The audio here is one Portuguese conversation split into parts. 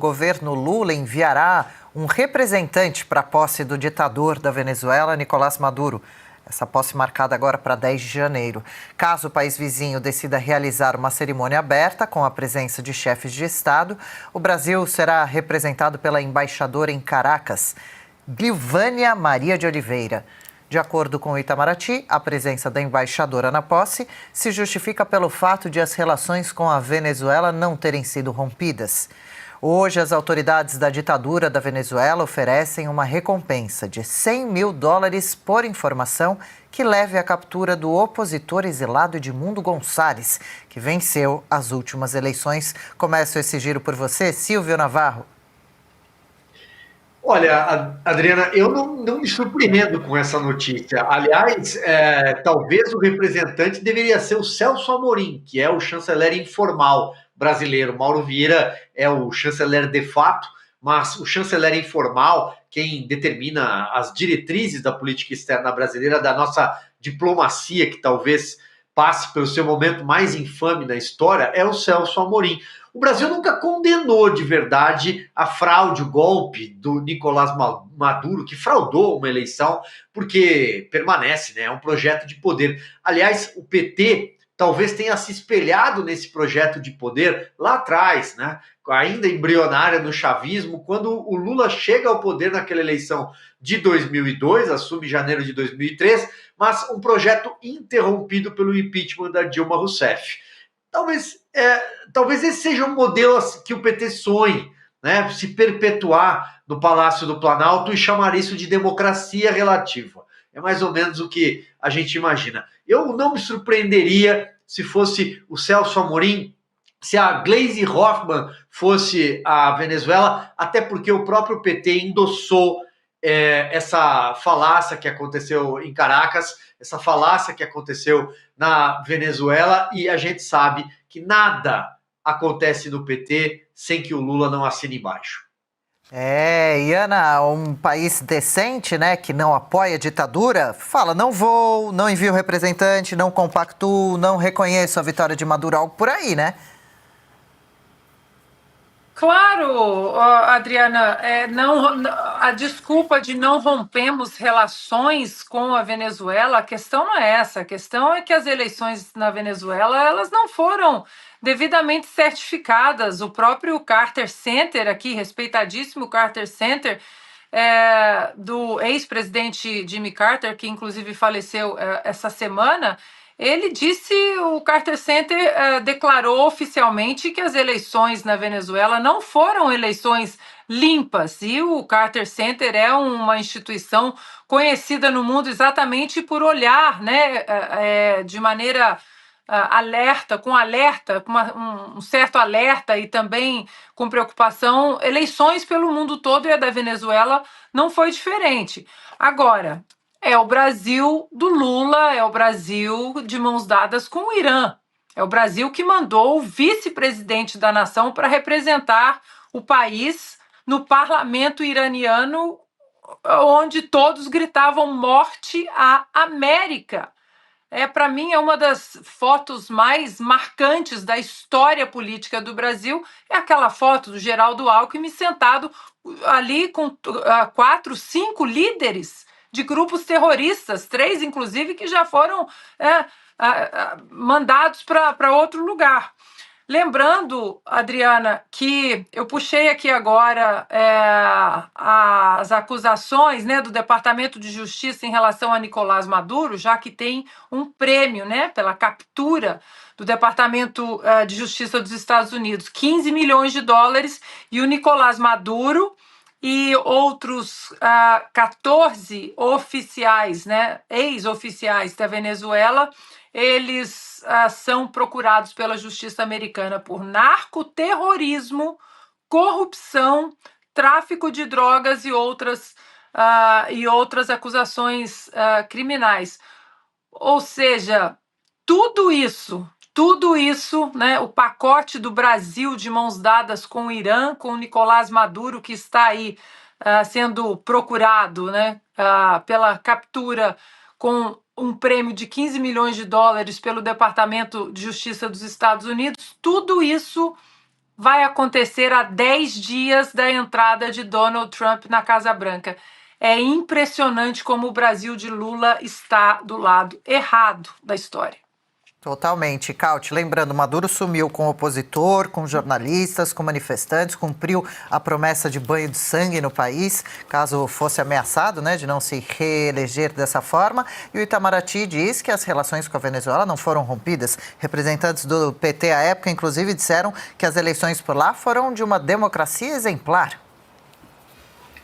governo Lula enviará um representante para a posse do ditador da Venezuela, Nicolás Maduro. Essa posse marcada agora para 10 de janeiro. Caso o país vizinho decida realizar uma cerimônia aberta com a presença de chefes de Estado, o Brasil será representado pela embaixadora em Caracas, Glivânia Maria de Oliveira. De acordo com o Itamaraty, a presença da embaixadora na posse se justifica pelo fato de as relações com a Venezuela não terem sido rompidas. Hoje, as autoridades da ditadura da Venezuela oferecem uma recompensa de $100 mil por informação que leve à captura do opositor exilado Edmundo Gonçalves, que venceu as últimas eleições. Começo esse giro por você, Silvio Navarro. Olha, Adriana, eu não me surpreendo com essa notícia. Aliás, talvez o representante deveria ser o Celso Amorim, que é o chanceler informal brasileiro. Mauro Vieira é o chanceler de fato, mas o chanceler informal, quem determina as diretrizes da política externa brasileira, da nossa diplomacia, que talvez passe pelo seu momento mais infame na história, é o Celso Amorim. O Brasil nunca condenou de verdade a fraude, o golpe do Nicolás Maduro, que fraudou uma eleição, porque permanece, né? É um projeto de poder. Aliás, o PT talvez tenha se espelhado nesse projeto de poder lá atrás, né? Ainda embrionária no chavismo, quando o Lula chega ao poder naquela eleição de 2002, assume janeiro de 2003, mas um projeto interrompido pelo impeachment da Dilma Rousseff. Talvez esse seja um modelo que o PT sonhe, né? Se perpetuar no Palácio do Planalto e chamar isso de democracia relativa. É mais ou menos o que a gente imagina. Eu não me surpreenderia se fosse o Celso Amorim, se a Gleisi Hoffmann fosse a Venezuela, até porque o próprio PT endossou essa falácia que aconteceu em Caracas, essa falácia que aconteceu na Venezuela, e a gente sabe que nada acontece no PT sem que o Lula não assine embaixo. E Ana, um país decente, né, que não apoia a ditadura, fala, não vou, não envio representante, não compactuo, não reconheço a vitória de Maduro, algo por aí, né? Claro, Adriana, a desculpa de não rompemos relações com a Venezuela, a questão não é essa, a questão é que as eleições na Venezuela elas não foram devidamente certificadas. O próprio Carter Center, aqui, respeitadíssimo Carter Center, do ex-presidente Jimmy Carter, que inclusive faleceu essa semana, ele disse, o Carter Center declarou oficialmente que as eleições na Venezuela não foram eleições limpas, e o Carter Center é uma instituição conhecida no mundo exatamente por olhar, né, de maneira alerta, com um certo alerta e também com preocupação, eleições pelo mundo todo, e a da Venezuela não foi diferente. Agora, é o Brasil do Lula, é o Brasil de mãos dadas com o Irã. É o Brasil que mandou o vice-presidente da nação para representar o país no parlamento iraniano, onde todos gritavam morte à América. Para mim, é uma das fotos mais marcantes da história política do Brasil, é aquela foto do Geraldo Alckmin sentado ali com 4, 5 líderes de grupos terroristas, 3, inclusive, que já foram mandados para outro lugar. Lembrando, Adriana, que eu puxei aqui agora as acusações, né, do Departamento de Justiça em relação a Nicolás Maduro, já que tem um prêmio, né, pela captura do Departamento de Justiça dos Estados Unidos, $15 milhões, e o Nicolás Maduro e outros 14 oficiais, né, ex-oficiais da Venezuela, eles são procurados pela justiça americana por narcoterrorismo, corrupção, tráfico de drogas e outras acusações criminais. Ou seja, tudo isso, né, o pacote do Brasil de mãos dadas com o Irã, com o Nicolás Maduro, que está aí sendo procurado, né, pela captura com um prêmio de $15 milhões pelo Departamento de Justiça dos Estados Unidos, tudo isso vai acontecer a 10 dias da entrada de Donald Trump na Casa Branca. É impressionante como o Brasil de Lula está do lado errado da história. Totalmente, Caute. Lembrando, Maduro sumiu com opositor, com jornalistas, com manifestantes, cumpriu a promessa de banho de sangue no país, caso fosse ameaçado, de não se reeleger dessa forma. E o Itamaraty diz que as relações com a Venezuela não foram rompidas. Representantes do PT à época, inclusive, disseram que as eleições por lá foram de uma democracia exemplar.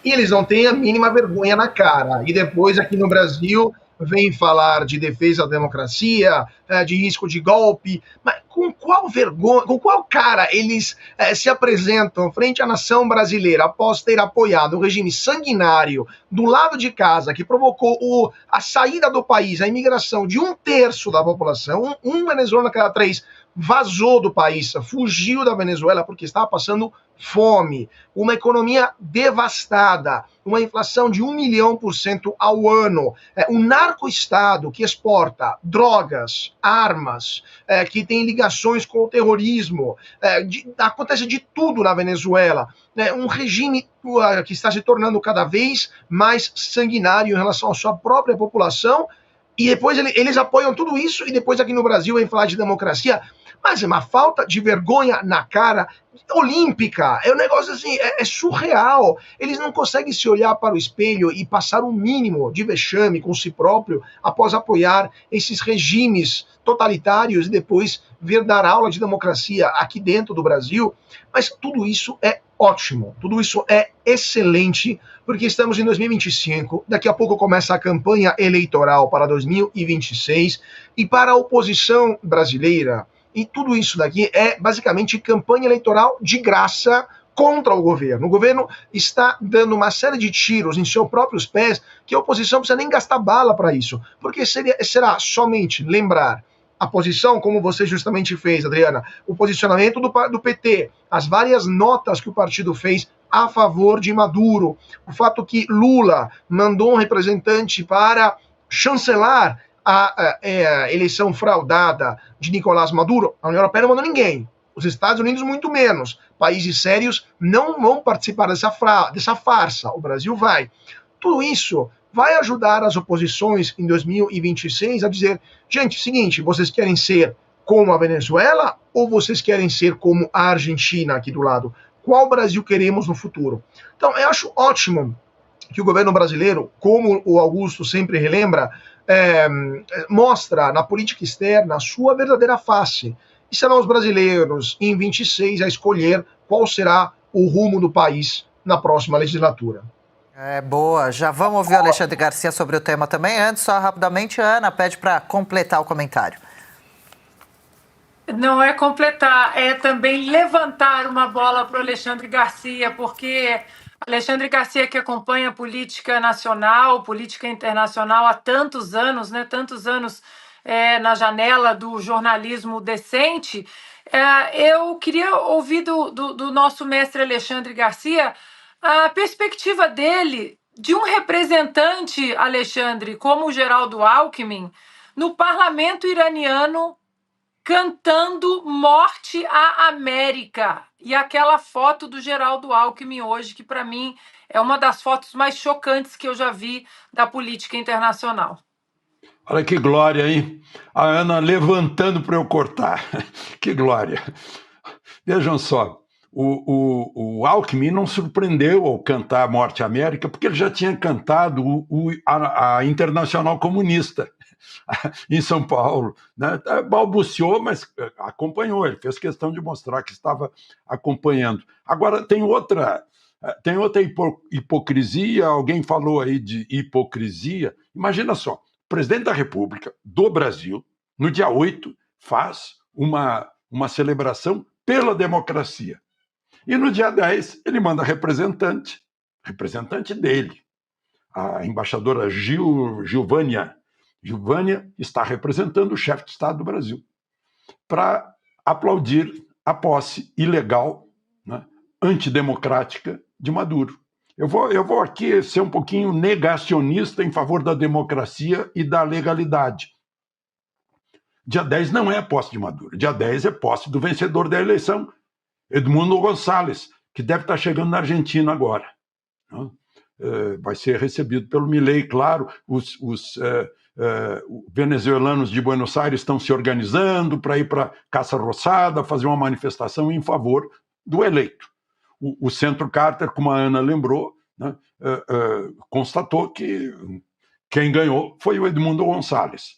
E eles não têm a mínima vergonha na cara. E depois, aqui no Brasil, vem falar de defesa da democracia, de risco de golpe, mas com qual vergonha, com qual cara eles se apresentam frente à nação brasileira após ter apoiado o regime sanguinário do lado de casa, que provocou a saída do país, a imigração de 1/3 da população, um venezuelano a cada 3 vazou do país, fugiu da Venezuela porque estava passando fome, uma economia devastada, uma inflação de 1 milhão% ao ano, um narco-estado que exporta drogas, armas, que tem ligações com o terrorismo, acontece de tudo na Venezuela, um regime que está se tornando cada vez mais sanguinário em relação à sua própria população, e depois eles apoiam tudo isso, e depois aqui no Brasil vem falar de democracia, mas é uma falta de vergonha na cara olímpica, é um negócio assim, é surreal. Eles não conseguem se olhar para o espelho e passar um mínimo de vexame com si próprio após apoiar esses regimes totalitários e depois vir dar aula de democracia aqui dentro do Brasil. Mas tudo isso é ótimo, tudo isso é excelente, porque estamos em 2025, daqui a pouco começa a campanha eleitoral para 2026, e para a oposição brasileira, e tudo isso daqui é basicamente campanha eleitoral de graça contra o governo. O governo está dando uma série de tiros em seus próprios pés, que a oposição não precisa nem gastar bala para isso, porque será somente lembrar a posição, como você justamente fez, Adriana, o posicionamento do PT, as várias notas que o partido fez a favor de Maduro, o fato que Lula mandou um representante para chancelar a eleição fraudada de Nicolás Maduro. A União Europeia não mandou ninguém, os Estados Unidos muito menos. Países sérios não vão participar dessa farsa, o Brasil vai. Tudo isso vai ajudar as oposições em 2026 a dizer, gente, seguinte, vocês querem ser como a Venezuela ou vocês querem ser como a Argentina aqui do lado? Qual Brasil queremos no futuro? Então, eu acho ótimo que o governo brasileiro, como o Augusto sempre relembra, mostra na política externa a sua verdadeira face. E serão os brasileiros, em 26, a escolher qual será o rumo do país na próxima legislatura. Boa. Já vamos ouvir o Alexandre Garcia sobre o tema também. Antes, só rapidamente, a Ana pede para completar o comentário. Não é completar, é também levantar uma bola para o Alexandre Garcia, porque Alexandre Garcia, que acompanha política nacional, política internacional há tantos anos, Tantos anos na janela do jornalismo decente, eu queria ouvir do nosso mestre Alexandre Garcia a perspectiva dele de um representante, Alexandre, como o Geraldo Alckmin, no parlamento iraniano cantando Morte à América. E aquela foto do Geraldo Alckmin hoje, que para mim é uma das fotos mais chocantes que eu já vi da política internacional. Olha que glória, hein? A Ana levantando para eu cortar. Que glória. Vejam só, o Alckmin não surpreendeu ao cantar Morte à América, porque ele já tinha cantado a Internacional Comunista em São Paulo, balbuciou, mas acompanhou, ele fez questão de mostrar que estava acompanhando. Agora, tem outra hipocrisia, alguém falou aí de hipocrisia. Imagina só, o presidente da República do Brasil, no dia 8, faz uma celebração pela democracia. E no dia 10, ele manda representante dele, a embaixadora Gilvânia está representando o chefe de Estado do Brasil, para aplaudir a posse ilegal, antidemocrática de Maduro. Eu vou aqui ser um pouquinho negacionista em favor da democracia e da legalidade. Dia 10 não é a posse de Maduro, dia 10 é posse do vencedor da eleição, Edmundo Gonçalves, que deve estar chegando na Argentina agora. Né? Vai ser recebido pelo Milei, claro. Os venezuelanos de Buenos Aires estão se organizando para ir para Caça Roçada, fazer uma manifestação em favor do eleito. O Centro Carter, como a Ana lembrou, né, constatou que quem ganhou foi o Edmundo Gonçalves.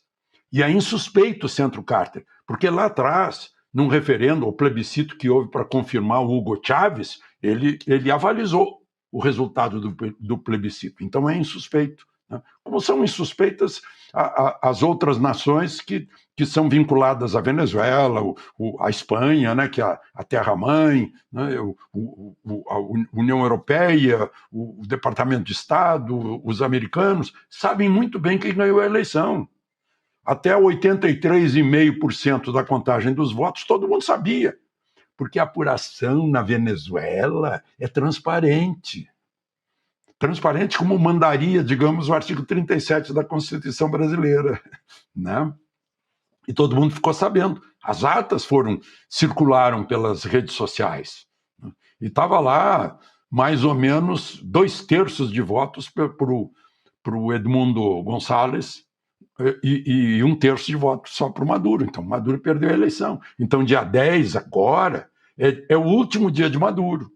E é insuspeito o Centro Carter, porque lá atrás, num referendo ou plebiscito que houve para confirmar o Hugo Chávez, ele avalizou o resultado do plebiscito. Então é insuspeito. Né? Como são insuspeitas as outras nações que são vinculadas à Venezuela, a Espanha, né, que é a terra-mãe, né, a União Europeia, o Departamento de Estado, os americanos, sabem muito bem quem ganhou a eleição. Até 83,5% da contagem dos votos, todo mundo sabia, porque a apuração na Venezuela é transparente. Transparente como mandaria, digamos, o artigo 37 da Constituição brasileira, né? E todo mundo ficou sabendo. As atas circularam pelas redes sociais. Né? E estava lá mais ou menos 2/3 de votos para o Edmundo Gonçalves e 1/3 de votos só para o Maduro. Então, Maduro perdeu a eleição. Então, dia 10 agora é o último dia de Maduro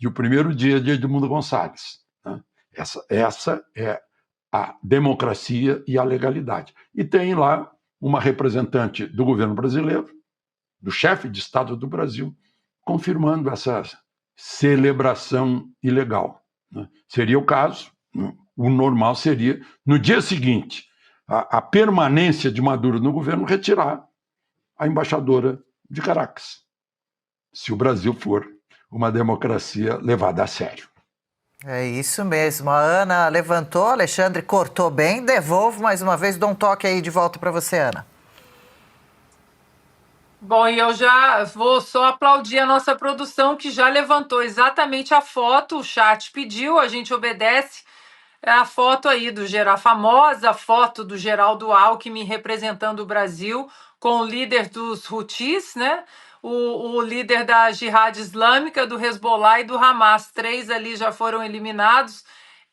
e o primeiro dia de Edmundo Gonçalves. Né? Essa é a democracia e a legalidade. E tem lá uma representante do governo brasileiro, do chefe de Estado do Brasil, confirmando essa celebração ilegal. Né? Seria o caso, né? O normal seria, no dia seguinte, a permanência de Maduro no governo, retirar a embaixadora de Caracas, se o Brasil for uma democracia levada a sério. É isso mesmo. A Ana levantou, Alexandre cortou bem. Devolvo mais uma vez, dou um toque aí de volta para você, Ana. Bom, e eu já vou só aplaudir a nossa produção, que já levantou exatamente a foto, o chat pediu, a gente obedece. É a foto aí a famosa foto do Geraldo Alckmin representando o Brasil com o líder dos Houthis, né? O líder da Jihad Islâmica, do Hezbollah e do Hamas. 3 ali já foram eliminados.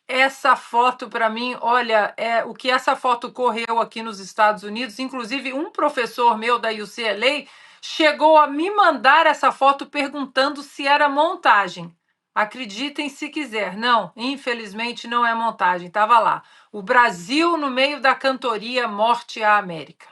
Essa foto, para mim, olha, o que essa foto correu aqui nos Estados Unidos, inclusive um professor meu da UCLA chegou a me mandar essa foto perguntando se era montagem. Acreditem se quiser. Não, infelizmente não é montagem. Estava lá. O Brasil no meio da cantoria Morte à América.